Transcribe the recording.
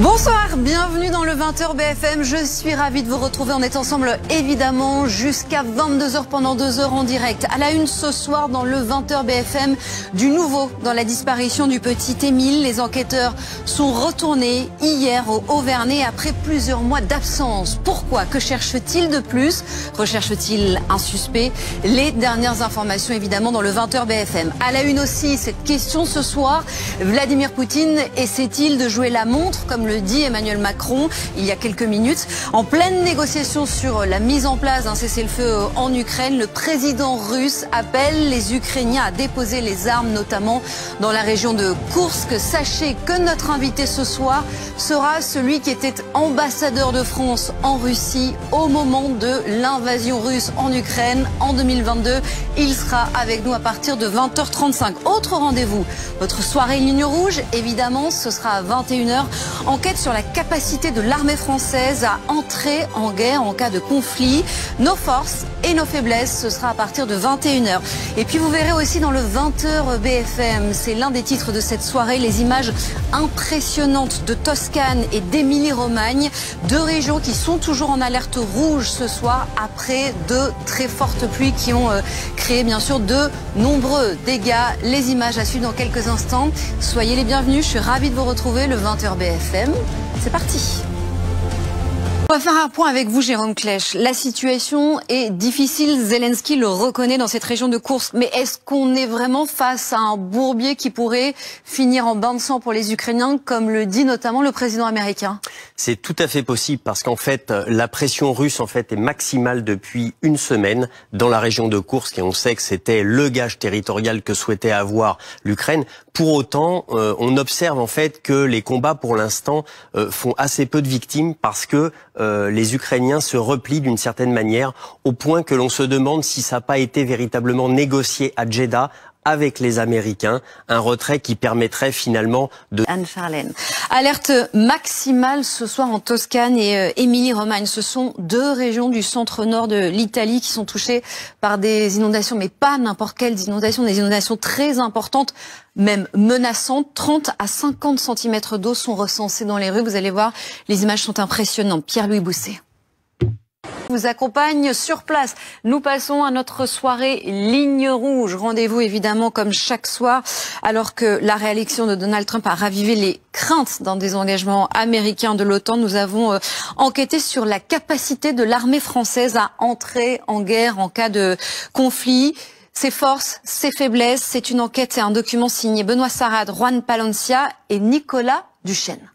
Bonsoir, bienvenue dans le 20h BFM. Je suis ravie de vous retrouver. On est ensemble évidemment jusqu'à 22h pendant 2 heures en direct. À la une ce soir dans le 20h BFM, du nouveau dans la disparition du petit Émile. Les enquêteurs sont retournés hier au Auvernais après plusieurs mois d'absence. Pourquoi? Que cherche-t-il de plus? Recherche-t-il un suspect? Les dernières informations évidemment dans le 20h BFM. À la une aussi, cette question ce soir, Vladimir Poutine essaie-t-il de jouer la montre comme le dit Emmanuel Macron il y a quelques minutes? En pleine négociation sur la mise en place d'un cessez-le-feu en Ukraine, le président russe appelle les Ukrainiens à déposer les armes, notamment dans la région de Koursk. Sachez que notre invité ce soir sera celui qui était ambassadeur de France en Russie au moment de l'invasion russe en Ukraine en 2022. Il sera avec nous à partir de 20h35. Autre rendez-vous, votre soirée Ligne Rouge, évidemment, ce sera à 21h. Enquête sur la capacité de l'armée française à entrer en guerre en cas de conflit. Nos forces et nos faiblesses, ce sera à partir de 21h. Et puis vous verrez aussi dans le 20h BFM, c'est l'un des titres de cette soirée, les images impressionnantes de Toscane et d'Émilie-Romagne, deux régions qui sont toujours en alerte rouge ce soir après de très fortes pluies qui ont créé bien sûr de nombreux dégâts. Les images à suivre dans quelques instants. Soyez les bienvenus, je suis ravie de vous retrouver, le 20h BFM. C'est parti. On va faire un point avec vous, Jérôme Klech. La situation est difficile, Zelensky le reconnaît dans cette région de Koursk. Mais est-ce qu'on est vraiment face à un bourbier qui pourrait finir en bain de sang pour les Ukrainiens, comme le dit notamment le président américain? C'est tout à fait possible parce qu'en fait, la pression russe est maximale depuis une semaine dans la région de Koursk et on sait que c'était le gage territorial que souhaitait avoir l'Ukraine. Pour autant, on observe en fait que les combats pour l'instant font assez peu de victimes parce que les Ukrainiens se replient d'une certaine manière au point que l'on se demande si ça n'a pas été véritablement négocié à Jeddah avec les Américains, un retrait qui permettrait finalement de... Anne-Charlène. Alerte maximale ce soir en Toscane et Émilie-Romagne. Ce sont deux régions du centre-nord de l'Italie qui sont touchées par des inondations, mais pas n'importe quelles inondations, des inondations très importantes, même menaçantes. 30 à 50 cm d'eau sont recensés dans les rues. Vous allez voir, les images sont impressionnantes. Pierre-Louis Bousset vous accompagne sur place. Nous passons à notre soirée Ligne Rouge. Rendez-vous évidemment comme chaque soir, alors que la réélection de Donald Trump a ravivé les craintes d'un désengagement américain de l'OTAN. Nous avons enquêté sur la capacité de l'armée française à entrer en guerre en cas de conflit. Ses forces, ses faiblesses, c'est une enquête et un document signé Benoît Sarrad, Juan Palencia et Nicolas Duchesne.